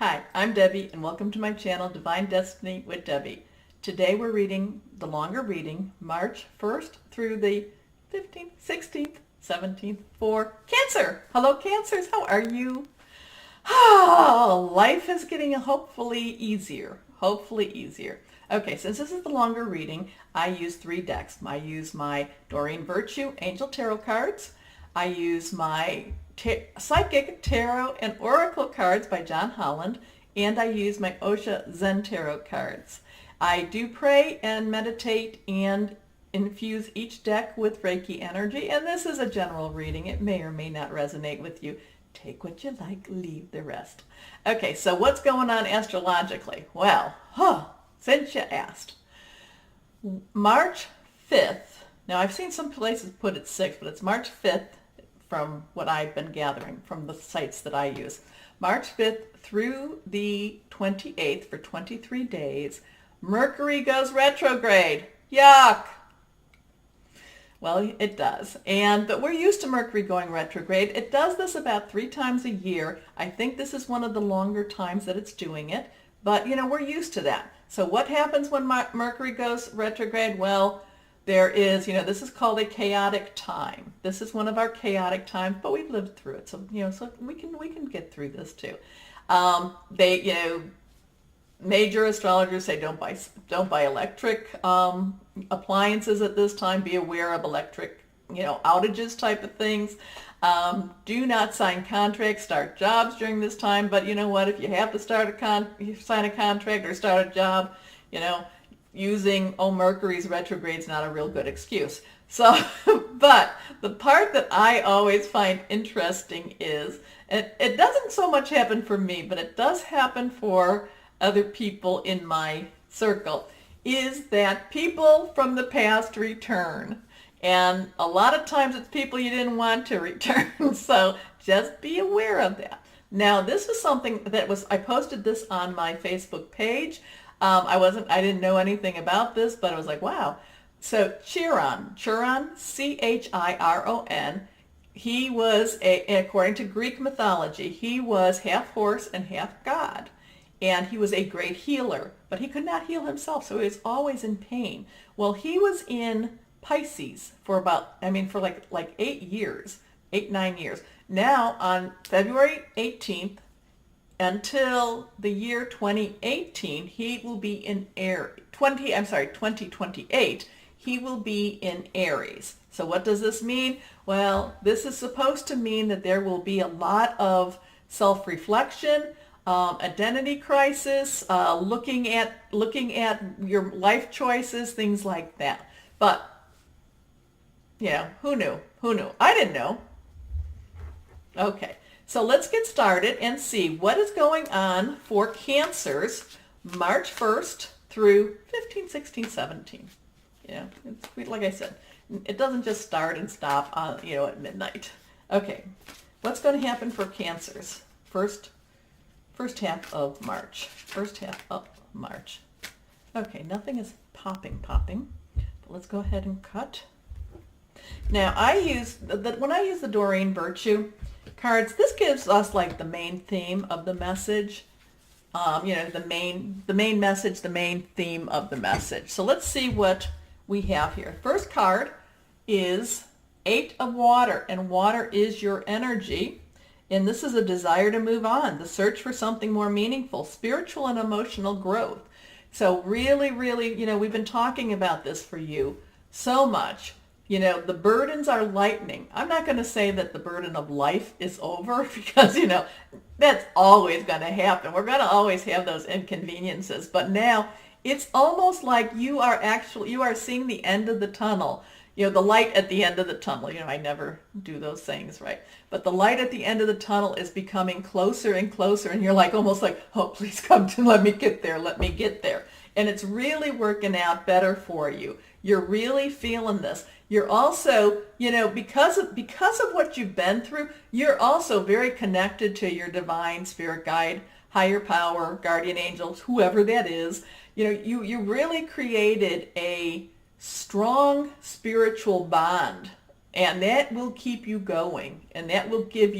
Hi, I'm Debbie and welcome to my channel Divine Destiny with Debbie. Today we're reading the longer reading, March 1st through the 15th, 16th, 17th for Cancer. Hello Cancers, how are you? Life is getting hopefully easier. Okay, since this is the longer reading, I use 3 decks. I use my Doreen Virtue Angel Tarot cards. I use my Psychic Tarot and Oracle cards by John Holland, and I use my Osha Zen Tarot cards. I do pray and meditate and infuse each deck with Reiki energy, and this is a general reading. It may or may not resonate with you. Take what you like, leave the rest. Okay, so what's going on astrologically? Well, since you asked, March 5th, now I've seen some places put it 6th, but it's March 5th from what I've been gathering from the sites that I use. March 5th through the 28th for 23 days, Mercury goes retrograde. Yuck! Well, it does. But we're used to Mercury going retrograde. It does this about 3 times a year. I think this is one of the longer times that it's doing it. But, we're used to that. So what happens when Mercury goes retrograde? Well, there is, this is called a chaotic time. This is one of our chaotic times, but we've lived through it. So, so we can get through this too. Major astrologers say don't buy electric appliances at this time. Be aware of electric, outages type of things. Do not sign contracts, start jobs during this time. But you know what? If you have to sign a contract or start a job, using Mercury's retrograde is not a real good excuse. So, but the part that I always find interesting is, it doesn't so much happen for me, but it does happen for other people in my circle, is that people from the past return. And a lot of times it's people you didn't want to return. So just be aware of that. Now, this was something that I posted this on my Facebook page. I didn't know anything about this, but I was like, wow. So Chiron, C-H-I-R-O-N, he was, according to Greek mythology, he was half horse and half god. And he was a great healer, but he could not heal himself, so he was always in pain. Well, he was in Pisces for like 8 years, 9 years. Now, on February 18th, until the year 2018, he will be in 2028, he will be in Aries. So what does this mean? Well, this is supposed to mean that there will be a lot of self-reflection, identity crisis, looking at your life choices, things like that. But, who knew? I didn't know. Okay. So let's get started and see what is going on for Cancers March 1st through 15, 16, 17. Like I said, it doesn't just start and stop at midnight. Okay, what's going to happen for Cancers? First half of March. Okay, nothing is popping. But let's go ahead and cut. Now, when I use the Doreen Virtue cards, this gives us like the main theme of the message, the main message, the main theme of the message. So let's see what we have here. First card is 8 of Water, and water is your energy, and this is a desire to move on, the search for something more meaningful, spiritual and emotional growth. So really, we've been talking about this for you so much. The burdens are lightening. I'm not going to say that the burden of life is over because, that's always going to happen. We're going to always have those inconveniences. But now it's almost like you are seeing the end of the tunnel, the light at the end of the tunnel. I never do those things right. But the light at the end of the tunnel is becoming closer and closer. And you're almost like, oh, please come to let me get there. And it's really working out better for you. You're really feeling this. You're also, because of what you've been through, you're also very connected to your divine spirit guide, higher power, guardian angels, whoever that is. You really created a strong spiritual bond And that will keep you going, and that will keep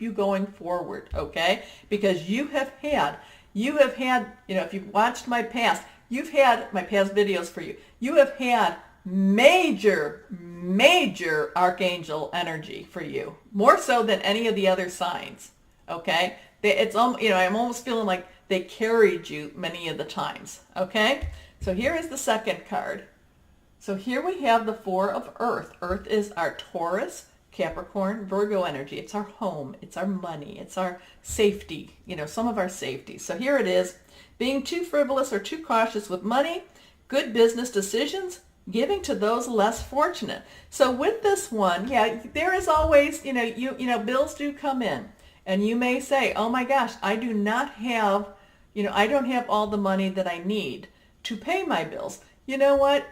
you going forward, okay? Because you have had, if you've watched my past videos for you, you have had major archangel energy for you, more so than any of the other signs, okay? I'm almost feeling like they carried you many of the times, okay? So here is the second card. So here we have the Four of Earth. Earth is our Taurus, Capricorn, Virgo energy. It's our home. It's our money. It's our safety, some of our safety. So here it is. Being too frivolous or too cautious with money, good business decisions, giving to those less fortunate. So with this one, there is always, bills do come in. And you may say, oh my gosh, I do not have, I don't have all the money that I need to pay my bills. You know what?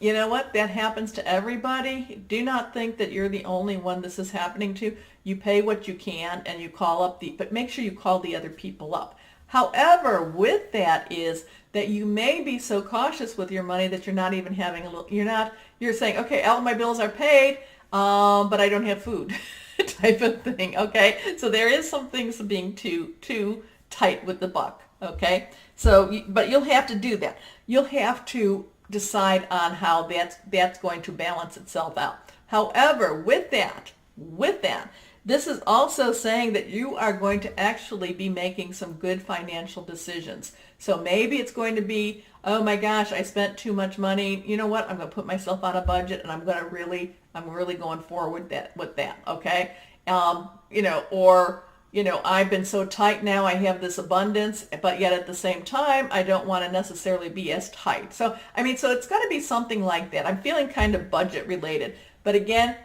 That happens to everybody. Do not think that you're the only one this is happening to. You pay what you can and you call up but make sure you call the other people up. However, with that is that you may be so cautious with your money that you're not even having you're saying, okay, all my bills are paid, but I don't have food type of thing, okay? So there is some things being too tight with the buck, okay? So, but you'll have to do that. You'll have to decide on how that's going to balance itself out. However, with that, this is also saying that you are going to actually be making some good financial decisions. So maybe it's going to be, oh my gosh, I spent too much money. You know what? I'm going to put myself on a budget, and I'm really going forward with that. Okay, I've been so tight now, I have this abundance, but yet at the same time, I don't want to necessarily be as tight. So, so it's got to be something like that. I'm feeling kind of budget related. But again,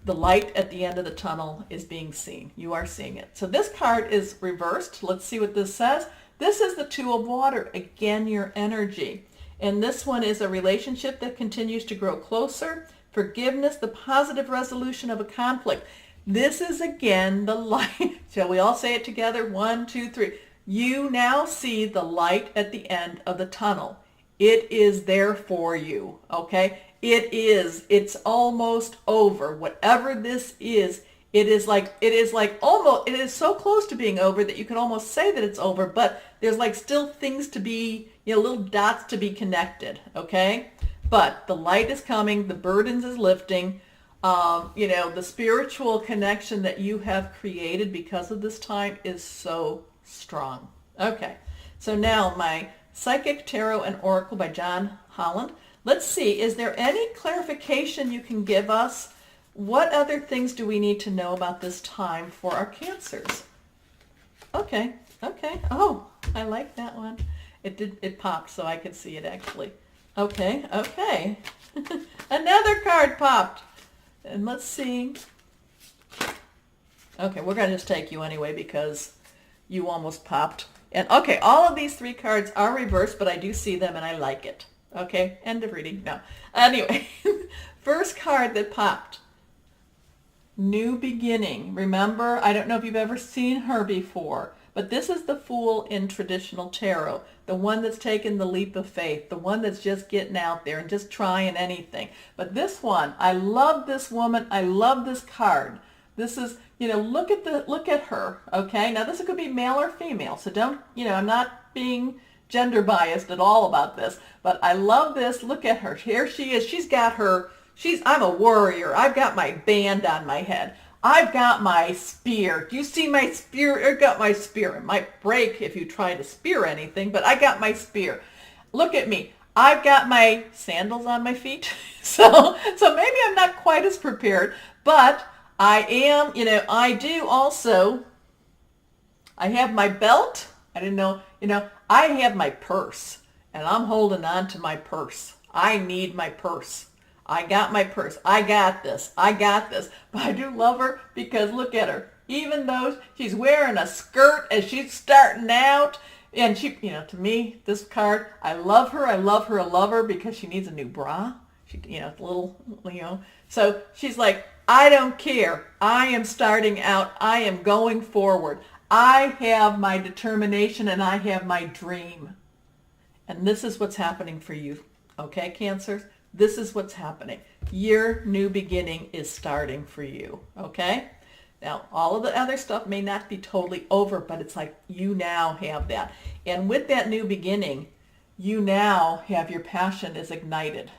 the light at the end of the tunnel is being seen. You are seeing it. So this card is reversed. Let's see what this says. This is the Two of Water. Again, your energy. And this one is a relationship that continues to grow closer. Forgiveness, the positive resolution of a conflict. This is again the light. Shall we all say it together? 1, 2, 3. You now see the light at the end of the tunnel. It is there for you, okay? It's almost over. Whatever this is, it is so close to being over that you can almost say that it's over, but there's still things to be, little dots to be connected, okay? But the light is coming, the burdens is lifting. The spiritual connection that you have created because of this time is so strong. Okay, so now my Psychic Tarot and Oracle by John Holland. Let's see, is there any clarification you can give us? What other things do we need to know about this time for our Cancers? Okay. Oh, I like that one. It popped so I could see it actually. Okay. Another card popped. And let's see. Okay, we're going to just take you anyway because you almost popped. And okay, all of these 3 cards are reversed, but I do see them and I like it. Okay, end of reading. No. Anyway, first card that popped. New beginning. Remember, I don't know if you've ever seen her before, but this is the Fool in traditional tarot. The one that's taken the leap of faith, the one that's just getting out there and just trying anything. But this one, I love this woman. I love this card. This is, look at her, okay? Now this could be male or female, so don't, I'm not being gender biased at all about this, but I love this. Look at her. Here she is. I'm a warrior. I've got my band on my head. I've got my spear. Do you see my spear? I've got my spear. It might break if you try to spear anything, but I got my spear. Look at me. I've got my sandals on my feet. So maybe I'm not quite as prepared, but I am, I do also, I have my belt. I didn't know, I have my purse and I'm holding on to my purse. I need my purse. I got my purse. I got this. But I do love her because look at her. Even though she's wearing a skirt as she's starting out, and she, to me, this card, I love her because she needs a new bra. She, so she's like, I don't care. I am starting out. I am going forward. I have my determination and I have my dream. And this is what's happening for you. Okay, Cancers? this is what's happening. Your new beginning is starting for you, okay? Now, all of the other stuff may not be totally over, but it's like you now have that. And with that new beginning, you now have your passion is ignited,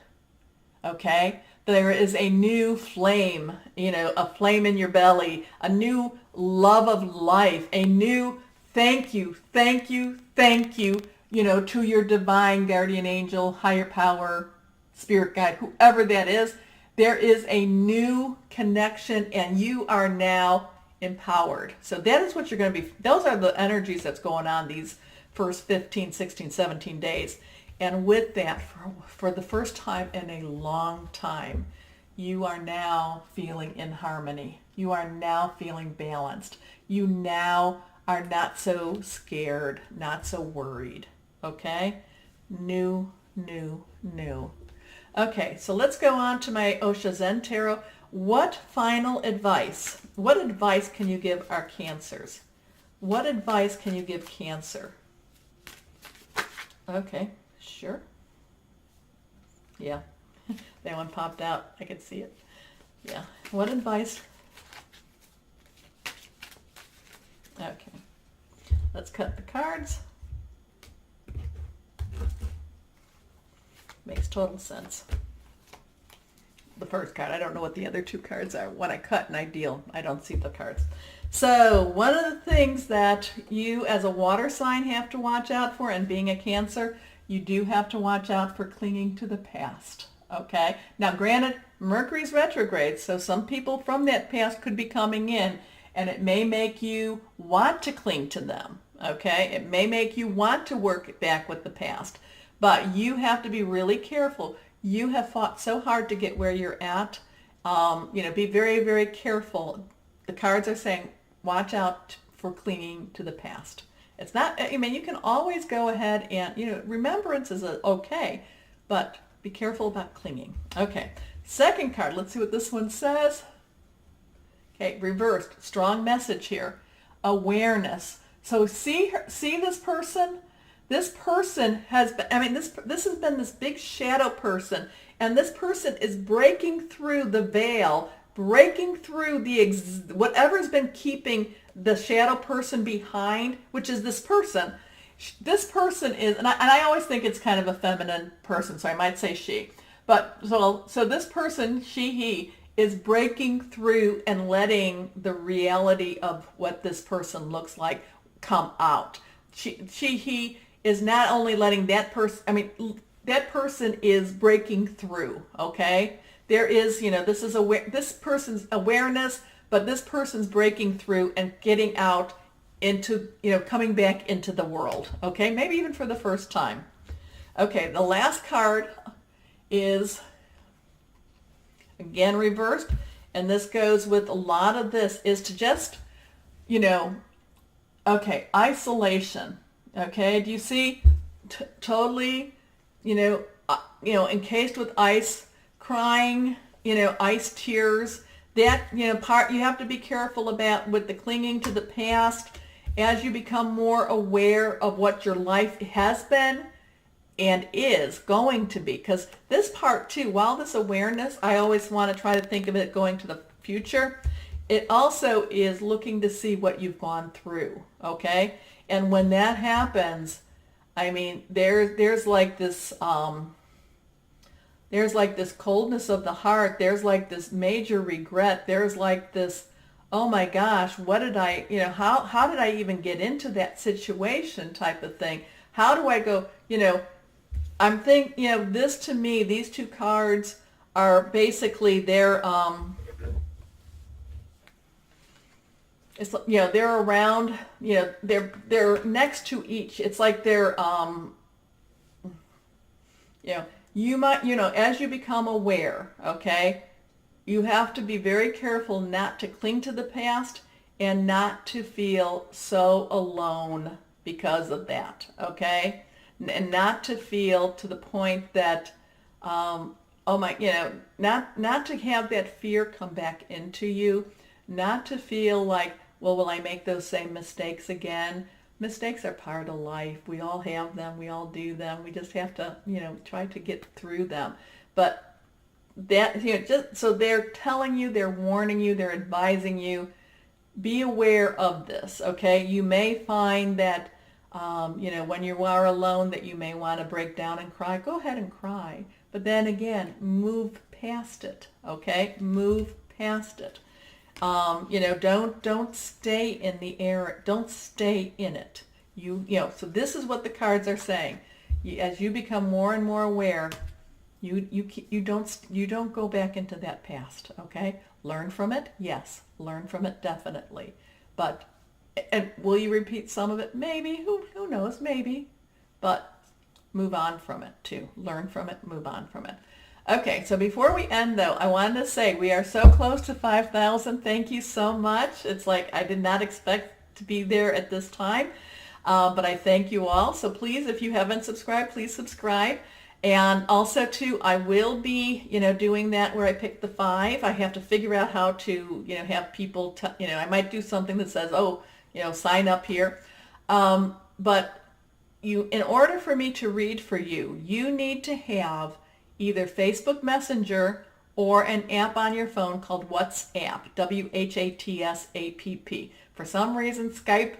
okay? There is a new flame, a flame in your belly, a new love of life, a new thank you, thank you, thank you, to your divine guardian angel, higher power, spirit guide, whoever that is. There is a new connection and you are now empowered. So that is what you're going to be. Those are the energies that's going on these first 15, 16, 17 days. And with that, for the first time in a long time, you are now feeling in harmony. You are now feeling balanced. You now are not so scared, not so worried. Okay? New, new, new. Okay, so let's go on to my Osho Zen Tarot. What advice can you give our Cancers? What advice can you give Cancer? Okay, sure. Yeah, that one popped out. I could see it. Yeah, what advice? Okay, let's cut the cards. Makes total sense. The first card, I don't know what the other two cards are. When I cut and I deal, I don't see the cards. So one of the things that you as a water sign have to watch out for, and being a Cancer, you do have to watch out for clinging to the past. Okay? Now granted, Mercury's retrograde, so some people from that past could be coming in, and it may make you want to cling to them. Okay? It may make you want to work back with the past. But you have to be really careful. You have fought so hard to get where you're at. Be very, very careful. The cards are saying, watch out for clinging to the past. It's not, you can always go ahead and, remembrance is okay, but be careful about clinging. Okay, second card, let's see what this one says. Okay, reversed, strong message here. Awareness. So see this person? This person has been, this has been this big shadow person, and this person is breaking through the veil, breaking through whatever's been keeping the shadow person behind, which is this person. This person is, and I always think it's kind of a feminine person, so I might say she. But so this person, he is breaking through and letting the reality of what this person looks like come out. He is not only letting that person, that person is breaking through, okay? There is, this person's awareness, but this person's breaking through and getting out into, coming back into the world, okay? Maybe even for the first time. Okay, the last card is, again, reversed, and this goes with a lot of this, is to just, isolation. Okay, do you see? Totally, encased with ice, crying, ice tears. That, part you have to be careful about with the clinging to the past as you become more aware of what your life has been and is going to be. Because this part too, while this awareness, I always want to try to think of it going to the future, it also is looking to see what you've gone through, okay? And when that happens, there's like this coldness of the heart. There's like this major regret. There's like this, oh my gosh, what did I, how did I even get into that situation type of thing? How do I go, I'm thinking, this to me, these two cards are basically it's, they're around, they're next to each. It's like they're, you might, as you become aware, okay, you have to be very careful not to cling to the past and not to feel so alone because of that, okay? And not to feel to the point that, not to have that fear come back into you, not to feel like, well, will I make those same mistakes again? Mistakes are part of life. We all have them. We all do them. We just have to, try to get through them. but that, just so they're telling you, they're warning you, they're advising you, be aware of this, okay? You may find that, when you are alone, that you may want to break down and cry. Go ahead and cry. But then again, move past it, okay? Move past it. Don't stay in the error. Don't stay in it. So this is what the cards are saying. As you become more and more aware, you don't go back into that past, okay? Learn from it, yes. Learn from it, definitely. But and will you repeat some of it? Maybe. Who knows? Maybe. But move on from it too. Learn from it. Move on from it. Okay, so before we end, though, I wanted to say we are so close to 5,000. Thank you so much. It's like I did not expect to be there at this time, but I thank you all. So please, if you haven't subscribed, please subscribe. And also, too, I will be, doing that where I pick the 5. I have to figure out how to, have people, I might do something that says, sign up here. But in order for me to read for you, you need to have either Facebook Messenger or an app on your phone called WhatsApp, WHATSAPP. For some reason, Skype,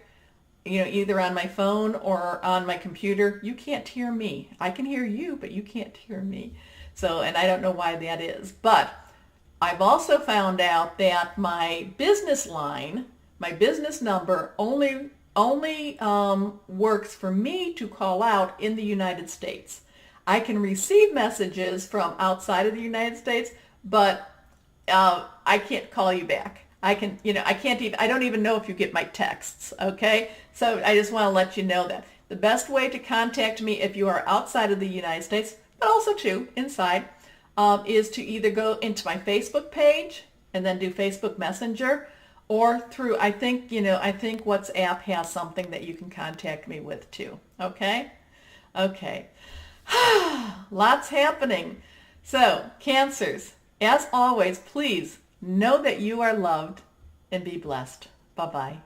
either on my phone or on my computer, you can't hear me. I can hear you, but you can't hear me. So, and I don't know why that is. But I've also found out that my business line, my business number only works for me to call out in the United States. I can receive messages from outside of the United States, but I can't call you back. I don't even know if you get my texts, okay? So I just want to let you know that. The best way to contact me if you are outside of the United States, but also too, inside, is to either go into my Facebook page and then do Facebook Messenger, or through, I think WhatsApp has something that you can contact me with too, okay? Okay. Lots happening. So, Cancers, as always, please know that you are loved and be blessed. Bye-bye.